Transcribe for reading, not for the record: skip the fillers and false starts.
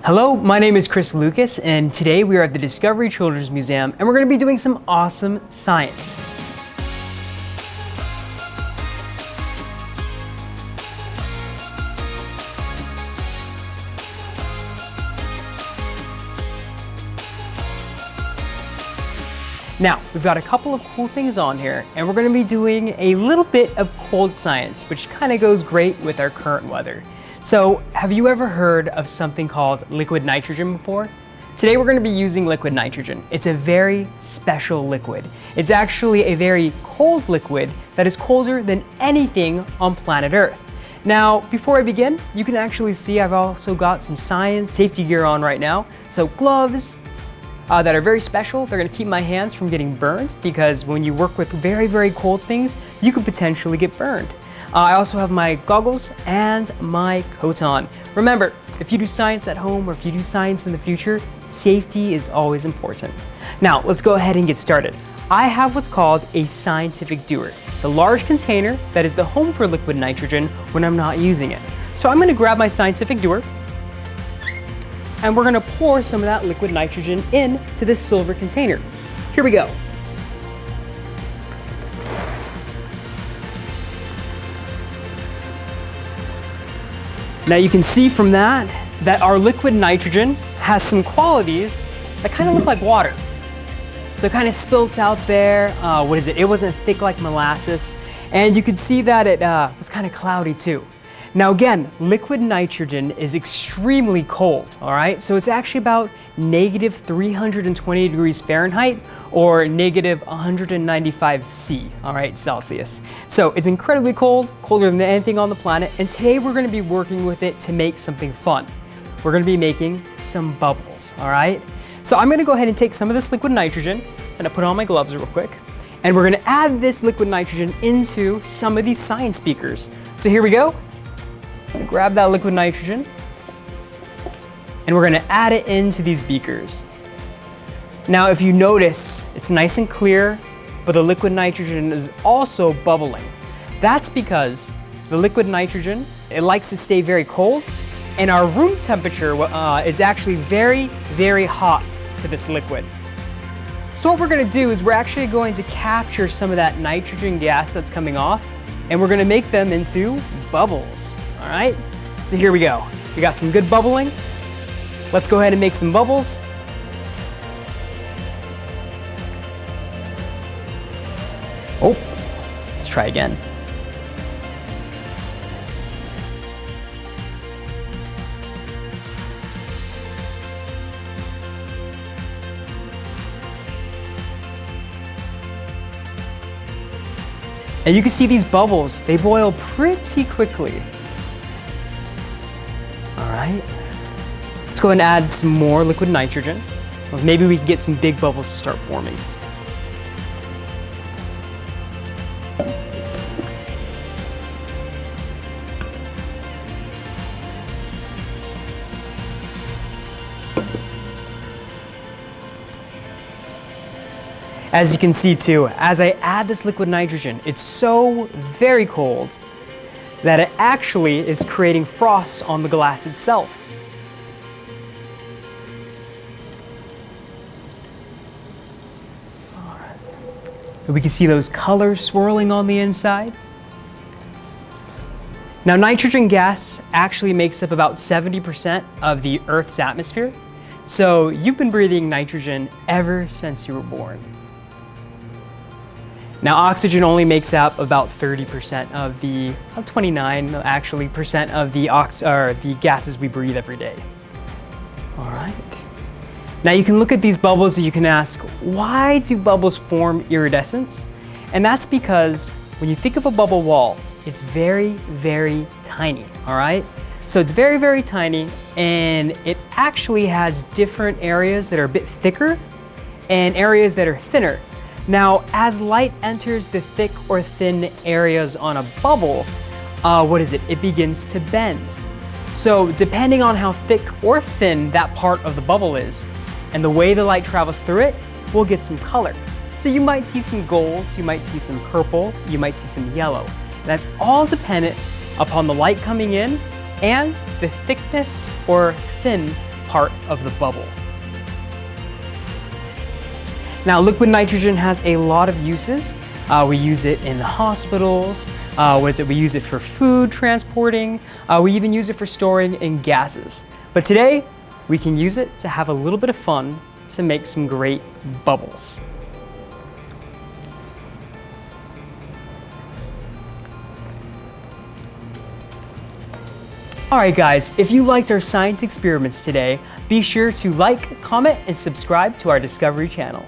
Hello, my name is Chris Lucas, and today we are at the Discovery Children's Museum, and we're going to be doing some awesome science. Now, we've got a couple of cool things on here, and we're going to be doing a little bit of cold science, which kind of goes great with our current weather. So, have you ever heard of something called liquid nitrogen before? Today we're going to be using liquid nitrogen. It's a very special liquid. It's actually a very cold liquid that is colder than anything on planet Earth. Now, before I begin, you can actually see I've also got some science safety gear on right now. So gloves that are very special. They're going to keep my hands from getting burned because when you work with very, very cold things, you could potentially get burned. I also have my goggles and my coat on. Remember, if you do science at home or if you do science in the future, safety is always important. Now, let's go ahead and get started. I have what's called a scientific dewar. It's a large container that is the home for liquid nitrogen when I'm not using it. So I'm going to grab my scientific dewar and we're going to pour some of that liquid nitrogen into this silver container. Here we go. Now you can see from that our liquid nitrogen has some qualities that kind of look like water. So it kind of spills out there. It wasn't thick like molasses. And you can see that it was kind of cloudy too. Now again, liquid nitrogen is extremely cold, all right? So it's actually about negative 320 degrees Fahrenheit or negative 195 C, all right, Celsius. So it's incredibly cold, colder than anything on the planet, and today we're gonna be working with it to make something fun. We're gonna be making some bubbles, all right? So I'm gonna go ahead and take some of this liquid nitrogen, and I put on my gloves real quick, and we're gonna add this liquid nitrogen into some of these science beakers. So here we go. Grab that liquid nitrogen and we're going to add it into these beakers. Now if you notice, it's nice and clear, but the liquid nitrogen is also bubbling. That's because the liquid nitrogen, it likes to stay very cold, and our room temperature is actually very, very hot to this liquid. So what we're going to do is we're actually going to capture some of that nitrogen gas that's coming off, and we're going to make them into bubbles. All right, so here we go. We got some good bubbling. Let's go ahead and make some bubbles. Oh, let's try again. And you can see these bubbles, they boil pretty quickly. All right, let's go ahead and add some more liquid nitrogen. Or maybe we can get some big bubbles to start forming. As you can see too, as I add this liquid nitrogen, it's so very cold that it actually is creating frost on the glass itself. All right. We can see those colors swirling on the inside. Now nitrogen gas actually makes up about 70% of the Earth's atmosphere. So you've been breathing nitrogen ever since you were born. Now oxygen only makes up about 30% of the, 29 actually, percent of the gases we breathe every day. All right. Now you can look at these bubbles and you can ask, why do bubbles form iridescence? And that's because when you think of a bubble wall, it's very, very tiny, all right? So it's very, very tiny, and it actually has different areas that are a bit thicker and areas that are thinner. Now, as light enters the thick or thin areas on a bubble, it begins to bend. So depending on how thick or thin that part of the bubble is, and the way the light travels through it, we'll get some color. So you might see some gold, you might see some purple, you might see some yellow. That's all dependent upon the light coming in and the thickness or thin part of the bubble. Now, liquid nitrogen has a lot of uses. We use it in the hospitals. We use it for food transporting. We even use it for storing in gases. But today, we can use it to have a little bit of fun to make some great bubbles. Alright guys, if you liked our science experiments today, be sure to like, comment, and subscribe to our Discovery channel.